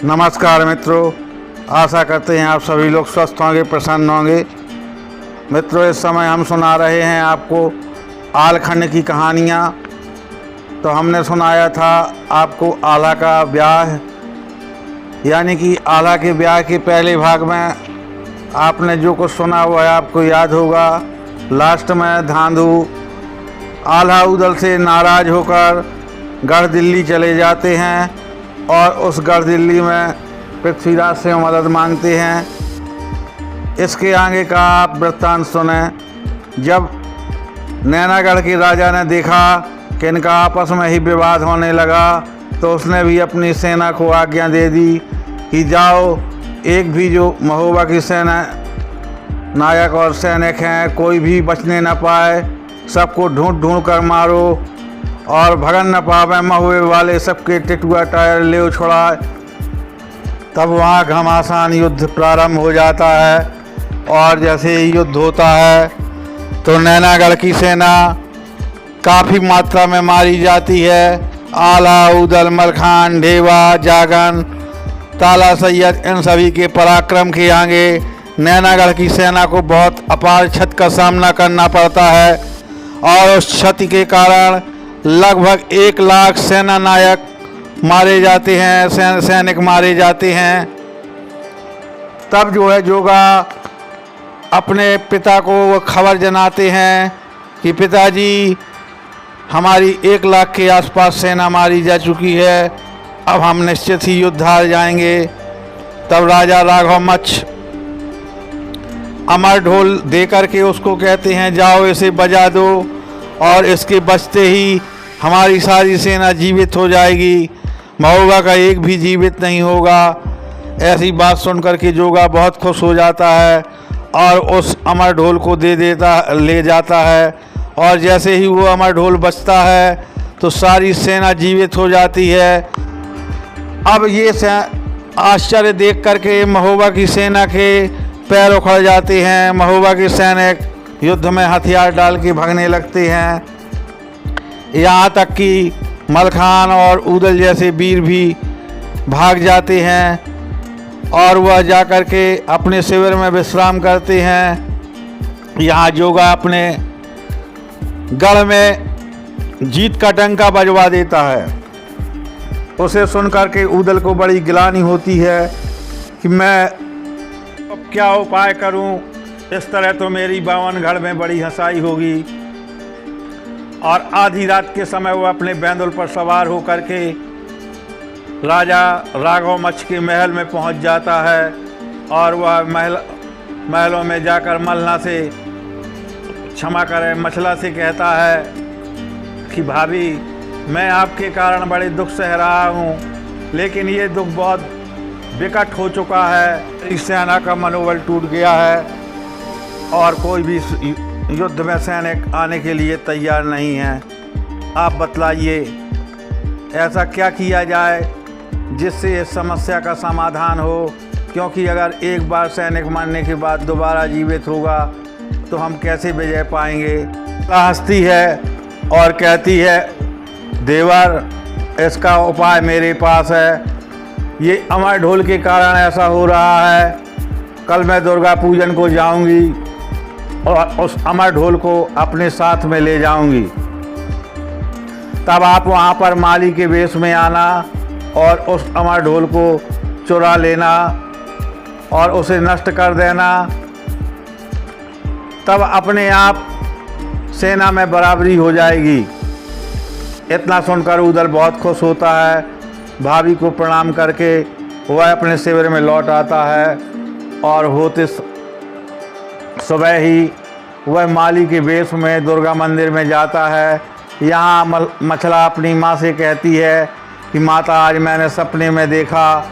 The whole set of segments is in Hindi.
नमस्कार मित्रों, आशा करते हैं आप सभी लोग स्वस्थ होंगे, प्रसन्न होंगे। मित्रों, इस समय हम सुना रहे हैं आपको आलखंड की कहानियाँ। तो हमने सुनाया था आपको आला का ब्याह, यानी कि आला के ब्याह के पहले भाग में आपने जो कुछ सुना हुआ है आपको याद होगा। लास्ट में धांधु आला उदल से नाराज़ होकर गढ़ दिल्ली चले जाते हैं और उस गढ़ दिल्ली में पृथ्वीराज से मदद मांगते हैं। इसके आगे का आप वृत्तांत सुने। जब नैनागढ़ के राजा ने देखा कि इनका आपस में ही विवाद होने लगा तो उसने भी अपनी सेना को आज्ञा दे दी कि जाओ, एक भी जो महोबा की सेना नायक और सैनिक हैं कोई भी बचने न पाए, सबको ढूंढ ढूंढ कर मारो और भगन न पावे महुए वाले सबके टिटुआ टायर ले उछड़ाए। तब वहाँ घमासान युद्ध प्रारंभ हो जाता है और जैसे ही युद्ध होता है तो नैनागढ़ की सेना काफ़ी मात्रा में मारी जाती है। आला, उदल, मलखान, ढेवा, जागन, ताला सैयद, इन सभी के पराक्रम के आगे नैनागढ़ की सेना को बहुत अपार क्षति का सामना करना पड़ता है और उस क्षति के कारण लगभग 1 लाख सेना नायक मारे जाते हैं, सैनिक मारे जाते हैं। तब जो है जोगा अपने पिता को वो खबर जनाते हैं कि पिताजी, हमारी 1 लाख के आसपास सेना मारी जा चुकी है, अब हम निश्चित ही युद्ध हार जाएंगे। तब राजा राघव मच्छ अमर ढोल दे करके उसको कहते हैं, जाओ इसे बजा दो और इसके बजते ही हमारी सारी सेना जीवित हो जाएगी, महोबा का एक भी जीवित नहीं होगा। ऐसी बात सुन करके जोगा बहुत खुश हो जाता है और उस अमर ढोल को ले जाता है और जैसे ही वो अमर ढोल बजता है तो सारी सेना जीवित हो जाती है। अब ये आश्चर्य देख करके महोबा की सेना के पैर उखड़ जाते हैं। महोबा के सैनिक युद्ध में हथियार डाल के भागने लगते हैं। यहाँ तक कि मलखान और उदल जैसे वीर भी भाग जाते हैं और वह जाकर के अपने शिविर में विश्राम करते हैं। यहाँ जोगा अपने गढ़ में जीत का डंका बजवा देता है। उसे सुनकर के उदल को बड़ी गिलानी होती है कि मैं अब क्या उपाय करूं, इस तरह तो मेरी बावनगढ़ में बड़ी हंसाई होगी। और आधी रात के समय वो अपने बैंदुल पर सवार होकर के राजा राघव मच्छ के महल में पहुंच जाता है और वह महलों में जाकर मछला से कहता है कि भाभी, मैं आपके कारण बड़े दुख सह रहा हूँ, लेकिन ये दुख बहुत विकट हो चुका है। इस सेना का मनोबल टूट गया है और कोई भी युद्ध में सैनिक आने के लिए तैयार नहीं है। आप बतलाइए, ऐसा क्या किया जाए जिससे इस समस्या का समाधान हो, क्योंकि अगर एक बार सैनिक मरने के बाद दोबारा जीवित होगा तो हम कैसे विजय पाएंगे। हंसती है और कहती है, देवर, इसका उपाय मेरे पास है। ये अमर ढोल के कारण ऐसा हो रहा है। कल मैं दुर्गा पूजन को जाऊंगी और उस अमर ढोल को अपने साथ में ले जाऊंगी। तब आप वहां पर माली के वेश में आना और उस अमर ढोल को चुरा लेना और उसे नष्ट कर देना। तब अपने आप सेना में बराबरी हो जाएगी। इतना सुनकर उदल बहुत खुश होता है। भाभी को प्रणाम करके वह अपने शिविर में लौट आता है और होते सुबह ही वह माली के वेश में दुर्गा मंदिर में जाता है। यहाँ मछला अपनी माँ से कहती है कि माता, आज मैंने सपने में देखा,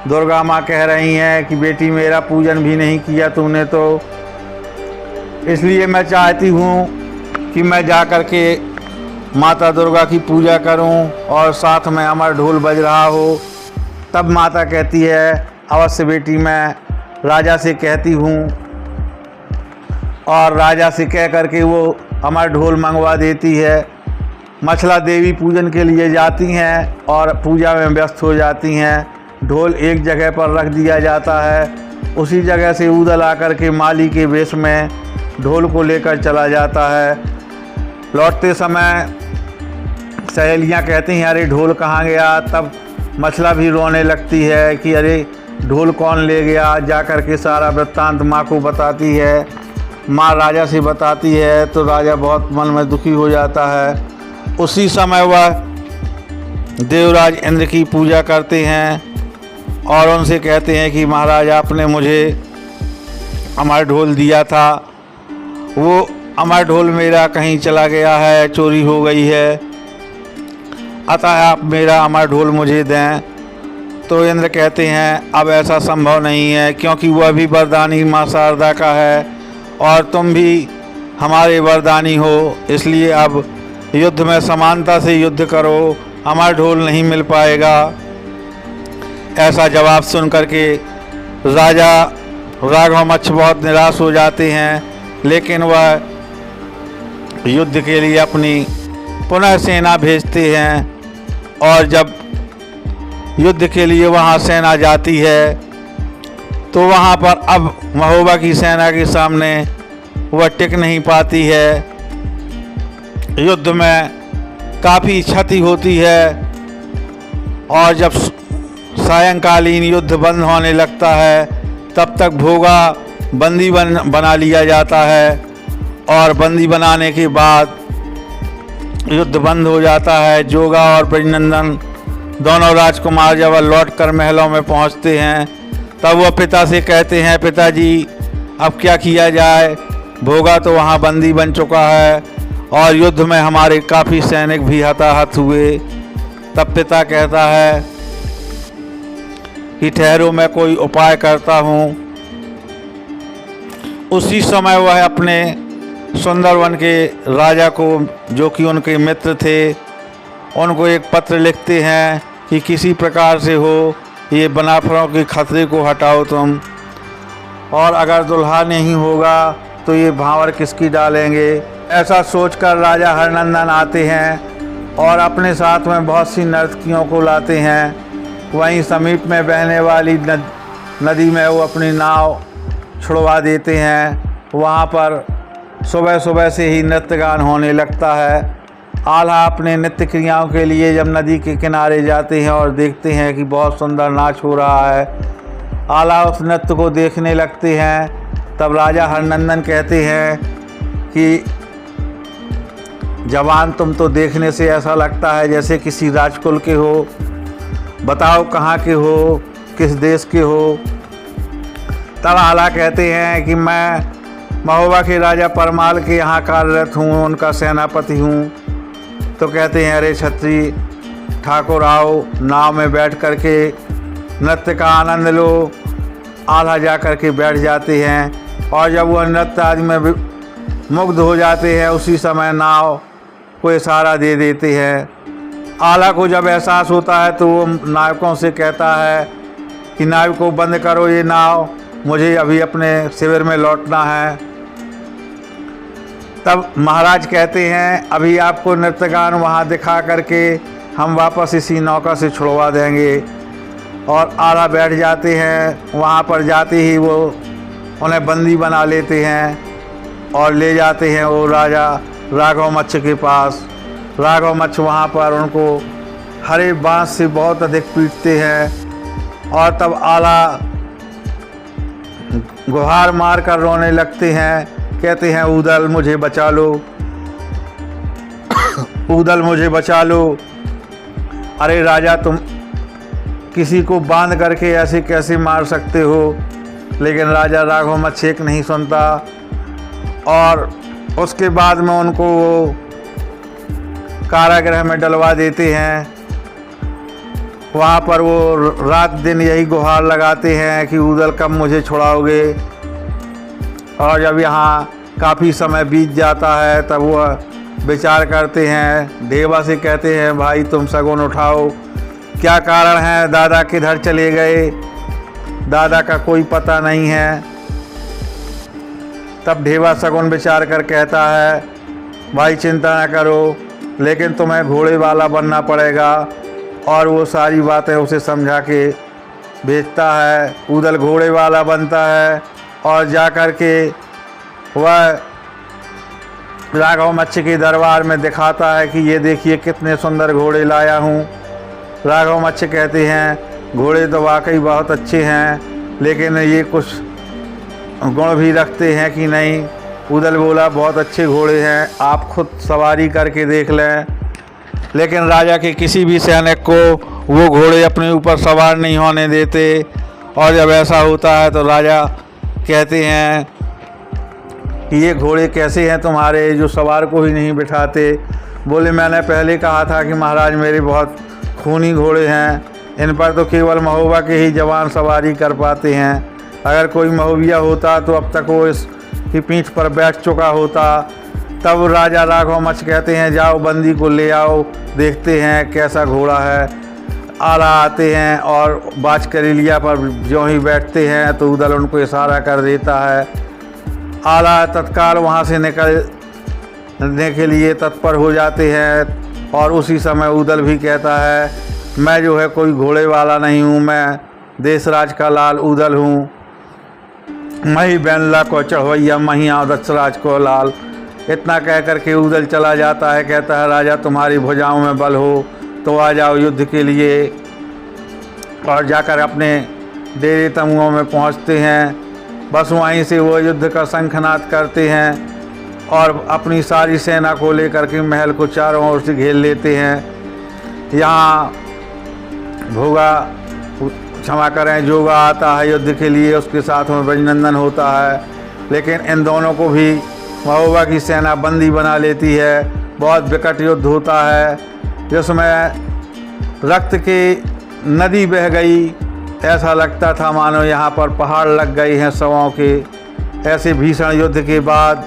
दुर्गा माँ कह रही हैं कि बेटी, मेरा पूजन भी नहीं किया तूने, तो इसलिए मैं चाहती हूँ कि मैं जा कर के माता दुर्गा की पूजा करूं और साथ में अमर ढोल बज रहा हो। तब माता कहती है, अवश्य बेटी, मैं राजा से कहती हूँ। और राजा से कह करके वो अमर ढोल मंगवा देती है। मछला देवी पूजन के लिए जाती हैं और पूजा में व्यस्त हो जाती हैं। ढोल एक जगह पर रख दिया जाता है। उसी जगह से ऊदल आकर के माली के वेश में ढोल को लेकर चला जाता है। लौटते समय सहेलियां कहती हैं अरे ढोल कहाँ गया। तब मछला भी रोने लगती है कि अरे ढोल कौन ले गया। जाकर के सारा वृत्तांत माँ को बताती है। माँ राजा से बताती है तो राजा बहुत मन में दुखी हो जाता है। उसी समय वह देवराज इंद्र की पूजा करते हैं और उनसे कहते हैं कि महाराज आपने मुझे अमर ढोल दिया था, वो अमर ढोल मेरा कहीं चला गया है, चोरी हो गई है, अतः आप मेरा अमर ढोल मुझे दें। तो इंद्र कहते हैं अब ऐसा संभव नहीं है, क्योंकि वह भी वरदानी माँ शारदा का है और तुम भी हमारे वरदानी हो, इसलिए अब युद्ध में समानता से युद्ध करो, अमर ढोल नहीं मिल पाएगा। ऐसा जवाब सुन करके राजा राघवमच्छ बहुत निराश हो जाते हैं, लेकिन वह युद्ध के लिए अपनी पुनः सेना भेजते हैं। और जब युद्ध के लिए वहाँ सेना जाती है तो वहाँ पर अब महोबा की सेना के सामने वह टिक नहीं पाती है। युद्ध में काफ़ी क्षति होती है और जब सायंकालीन युद्ध बंद होने लगता है तब तक भोगा बंदी बना लिया जाता है और बंदी बनाने के बाद युद्ध बंद हो जाता है। जोगा और ब्रजनंदन दोनों राजकुमार जब लौट कर महलों में पहुंचते हैं तब वह पिता से कहते हैं पिताजी अब क्या किया जाए, भोगा तो वहां बंदी बन चुका है और युद्ध में हमारे काफ़ी सैनिक भी हताहत हुए। तब पिता कहता है कि ठहरो मैं कोई उपाय करता हूँ। उसी समय वह अपने सुंदरवन के राजा को, जो कि उनके मित्र थे, उनको एक पत्र लिखते हैं कि किसी प्रकार से हो ये बनाफरों के खतरे को हटाओ तुम, और अगर दुल्हा नहीं होगा तो ये भांवर किसकी डालेंगे। ऐसा सोचकर राजा हरनंदन आते हैं और अपने साथ में बहुत सी नर्तकियों को लाते हैं। वहीं समीप में बहने वाली नदी में वो अपनी नाव छुड़वा देते हैं। वहाँ पर सुबह सुबह से ही नृत्य गान होने लगता है। आल्हा अपने नित्य क्रियाओं के लिए जब नदी के किनारे जाते हैं और देखते हैं कि बहुत सुंदर नाच हो रहा है, आल्हा उस नृत्य को देखने लगते हैं। तब राजा हरनंदन कहते हैं कि जवान तुम तो देखने से ऐसा लगता है जैसे किसी राजकुल के हो, बताओ कहाँ के हो, किस देश के हो। तब आल्हा कहते हैं कि मैं महोबा के राजा परमाल के यहाँ कार्यरत हूँ, उनका सेनापति हूँ। तो कहते हैं अरे छत्री ठाकुर आओ, नाव में बैठ कर के नृत्य का आनंद लो। आल्हा जा कर के बैठ जाते हैं और जब वह नृत्य आदि में मुग्ध हो जाते हैं उसी समय नाव को इशारा दे देते हैं। आल्हा को जब एहसास होता है तो वो नाविकों से कहता है कि नाविकों बंद करो ये नाव, मुझे अभी अपने शिविर में लौटना है। तब महाराज कहते हैं अभी आपको नृत्यगान वहाँ दिखा करके हम वापस इसी नौका से छुड़वा देंगे। और आल्हा बैठ जाते हैं। वहाँ पर जाते ही वो उन्हें बंदी बना लेते हैं और ले जाते हैं वो राजा राघवमच्छ के पास। राघवमच्छ वहाँ पर उनको हरे बांस से बहुत अधिक पीटते हैं और तब आल्हा गुहार मार कर रोने लगते हैं, कहते हैं ऊदल मुझे बचा लो, ऊदल मुझे बचा लो। अरे राजा तुम किसी को बांध करके ऐसे कैसे मार सकते हो। लेकिन राजा राघवमच्छ एक नहीं सुनता और उसके बाद में उनको वो कारागृह में डलवा देते हैं। वहाँ पर वो रात दिन यही गुहार लगाते हैं कि ऊदल कब मुझे छुड़ाओगे। और जब यहाँ काफ़ी समय बीत जाता है तब वह विचार करते हैं। ढेबा से कहते हैं भाई तुम शगुन उठाओ, क्या कारण है, दादा किधर चले गए, दादा का कोई पता नहीं है। तब ढेबा शगुन विचार कर कहता है भाई चिंता न करो, लेकिन तुम्हें घोड़े वाला बनना पड़ेगा। और वो सारी बातें उसे समझा के भेजता है। ऊदल घोड़े वाला बनता है और जा कर के वह राघव मच्छ के दरबार में दिखाता है कि ये देखिए कितने सुंदर घोड़े लाया हूँ। राघव मच्छ कहते हैं घोड़े तो वाकई बहुत अच्छे हैं, लेकिन ये कुछ गुण भी रखते हैं कि नहीं। ऊदल बोला बहुत अच्छे घोड़े हैं, आप खुद सवारी करके देख लें। लेकिन राजा के किसी भी सैनिक को वो घोड़े अपने ऊपर सवार नहीं होने देते, और जब ऐसा होता है तो राजा कहते हैं कि ये घोड़े कैसे हैं तुम्हारे जो सवार को ही नहीं बिठाते। बोले मैंने पहले कहा था कि महाराज मेरे बहुत खूनी घोड़े हैं, इन पर तो केवल महोबा के ही जवान सवारी कर पाते हैं। अगर कोई महोबिया होता तो अब तक वो इसकी पीठ पर बैठ चुका होता। तब राजा राघव मच्छ कहते हैं जाओ बंदी को ले आओ, देखते हैं कैसा घोड़ा है। आला आते हैं और बाज करेलिया पर जो ही बैठते हैं तो ऊदल उनको इशारा कर देता है। आला तत्काल वहाँ से निकलने के लिए तत्पर हो जाते हैं, और उसी समय ऊदल भी कहता है मैं जो है कोई घोड़े वाला नहीं हूँ, मैं देशराज का लाल ऊदल हूँ। मही बैनला को चढ़वैया मही आओ दशराज को लाल। इतना कह कर के ऊदल चला जाता है। कहता है राजा तुम्हारी भुजाओं में बल हो तो आ जाओ युद्ध के लिए। और जाकर अपने डेरे तमुओं में पहुंचते हैं। बस वहीं से वो युद्ध का शंखनाद करते हैं और अपनी सारी सेना को लेकर के महल को चारों ओर से घेर लेते हैं। यहाँ भोगा क्षमा करें जोगा आता है युद्ध के लिए, उसके साथ में ब्रजनंदन होता है। लेकिन इन दोनों को भी महोबा की सेना बंदी बना लेती है। बहुत विकट युद्ध होता है जिसमें रक्त की नदी बह गई। ऐसा लगता था मानो यहाँ पर पहाड़ लग गए हैं शवों के। ऐसे भीषण युद्ध के बाद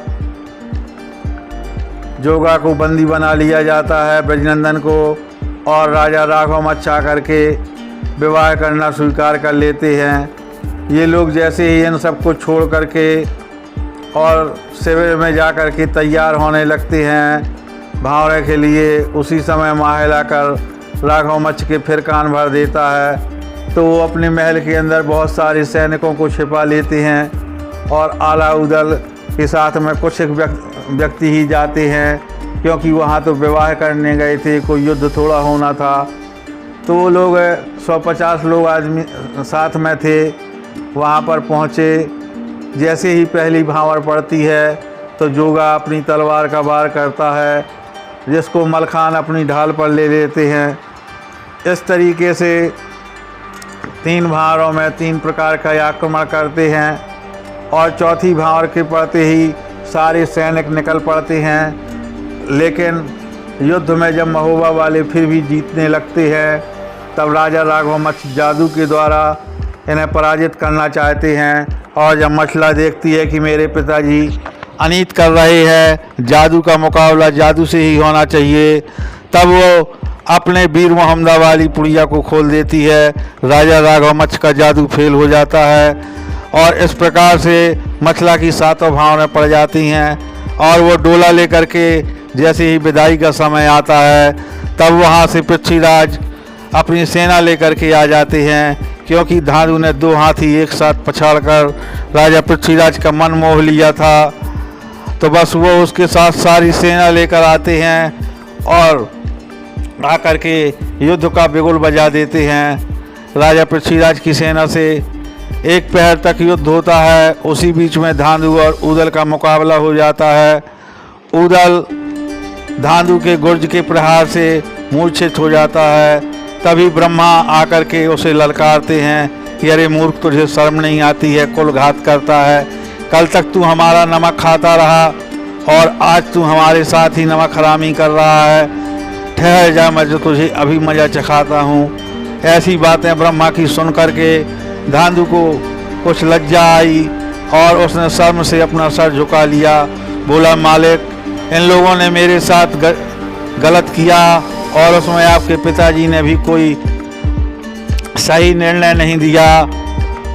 जोगा को बंदी बना लिया जाता है, ब्रजनंदन को, और राजा राघव मच्छ आकर के विवाह करना स्वीकार कर लेते हैं। ये लोग जैसे ही इन सबको छोड़ करके और शिविर में जा कर के तैयार होने लगते हैं भावरे के लिए, उसी समय माहिल आकर राघव मच्छ के फिर कान भर देता है। तो वो अपने महल के अंदर बहुत सारे सैनिकों को छिपा लेते हैं और आला ऊदल के साथ में कुछ एक व्यक्ति ही जाते हैं, क्योंकि वहाँ तो विवाह करने गए थे, कोई युद्ध थोड़ा होना था। तो वो लोग 150 लोग आदमी साथ में थे। वहाँ पर पहुँचे। जैसे ही पहली भांवर पड़ती है तो जोगा अपनी तलवार का वार करता है, जिसको मलखान अपनी ढाल पर ले लेते हैं। इस तरीके से 3 भांवरों में 3 प्रकार का आक्रमण करते हैं, और चौथी भांवर के पड़ते ही सारे सैनिक निकल पड़ते हैं। लेकिन युद्ध में जब महोबा वाले फिर भी जीतने लगते हैं, तब राजा राघव मच्छ जादू के द्वारा इन्हें पराजित करना चाहते हैं। और जब मछला देखती है कि मेरे पिताजी अनीत कर रहे हैं, जादू का मुकाबला जादू से ही होना चाहिए, तब वो अपने वीर मोहम्मदा वाली पुड़िया को खोल देती है। राजा राघव मच्छ का जादू फेल हो जाता है, और इस प्रकार से मछला की 7 भावनाएं पड़ जाती हैं। और वो डोला लेकर के जैसे ही विदाई का समय आता है, तब वहाँ से पृथ्वीराज अपनी सेना लेकर के आ जाते हैं, क्योंकि धांधु ने 2 हाथी एक साथ पछाड़कर राजा पृथ्वीराज का मन मोह लिया था। तो बस वो उसके साथ सारी सेना लेकर आते हैं और आकर के युद्ध का बिगुल बजा देते हैं। राजा पृथ्वीराज की सेना से 1 पहर तक युद्ध होता है। उसी बीच में धांधु और ऊदल का मुकाबला हो जाता है। ऊदल धांधु के गुर्ज के प्रहार से मूर्छित हो जाता है। तभी ब्रह्मा आकर के उसे ललकारते हैं कि अरे मूर्ख, तुझे शर्म नहीं आती है, कुल घात करता है। कल तक तू हमारा नमक खाता रहा और आज तू हमारे साथ ही नमक हरामी कर रहा है। ठहर जा, मैं जो तुझे अभी मज़ा चखाता हूँ। ऐसी बातें ब्रह्मा की सुन कर के धांधु को कुछ लज्जा आई और उसने शर्म से अपना सर झुका लिया। बोला मालिक, इन लोगों ने मेरे साथ गलत किया और उसमें आपके पिताजी ने भी कोई सही निर्णय नहीं दिया।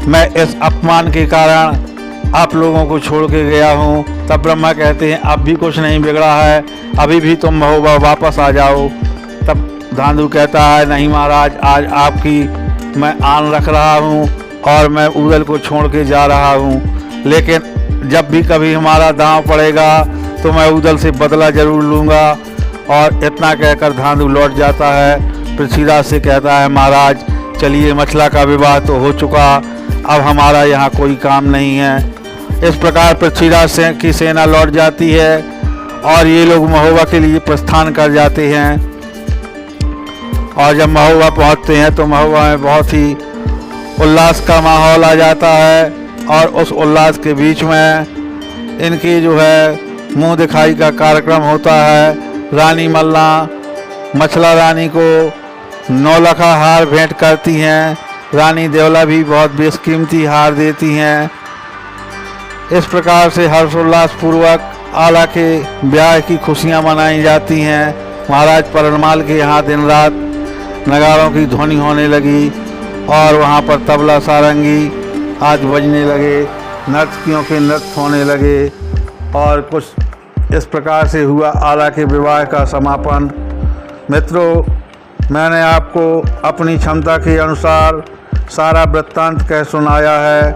मैं इस अपमान के कारण आप लोगों को छोड़ के गया हूँ। तब ब्रह्मा कहते हैं अब भी कुछ नहीं बिगड़ा है, अभी भी तुम महोबा वापस आ जाओ। तब धांधु कहता है नहीं महाराज, आज आपकी मैं आन रख रहा हूँ और मैं ऊदल को छोड़ के जा रहा हूँ, लेकिन जब भी कभी हमारा दांव पड़ेगा तो मैं ऊदल से बदला ज़रूर लूँगा। और इतना कहकर धांधु लौट जाता है। पृथ्वीराज से कहता है, महाराज चलिए, मछला का विवाह तो हो चुका, अब हमारा यहाँ कोई काम नहीं है। इस प्रकार पृथ्वीराज की सेना लौट जाती है और ये लोग महोबा के लिए प्रस्थान कर जाते हैं। और जब महोबा पहुँचते हैं तो महोबा में बहुत ही उल्लास का माहौल आ जाता है और उस उल्लास के बीच में इनकी जो है मुंह दिखाई का कार्यक्रम होता है। रानी मल्ला मछला रानी को 9 लखा हार भेंट करती हैं। रानी देवला भी बहुत बेशकीमती हार देती हैं। इस प्रकार से हर्षोल्लास पूर्वक आला के ब्याह की खुशियां मनाई जाती हैं। महाराज परनमाल के यहाँ दिन रात नगाड़ों की ध्वनि होने लगी और वहाँ पर तबला सारंगी आज बजने लगे, नर्तकियों के नृत्य होने लगे और कुछ इस प्रकार से हुआ आला के विवाह का समापन। मित्रों, मैंने आपको अपनी क्षमता के अनुसार सारा वृत्तांत कह सुनाया है।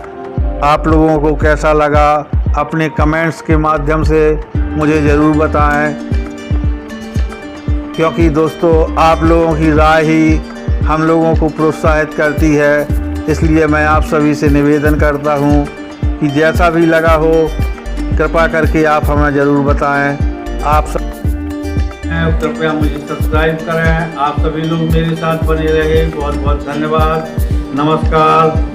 आप लोगों को कैसा लगा अपने कमेंट्स के माध्यम से मुझे ज़रूर बताएं, क्योंकि दोस्तों आप लोगों की राय ही हम लोगों को प्रोत्साहित करती है। इसलिए मैं आप सभी से निवेदन करता हूं कि जैसा भी लगा हो कृपा करके आप हमें ज़रूर बताएं। आप सब कृपया मुझे सब्सक्राइब करें। आप सभी लोग मेरे साथ बने रहे। बहुत बहुत धन्यवाद। नमस्कार।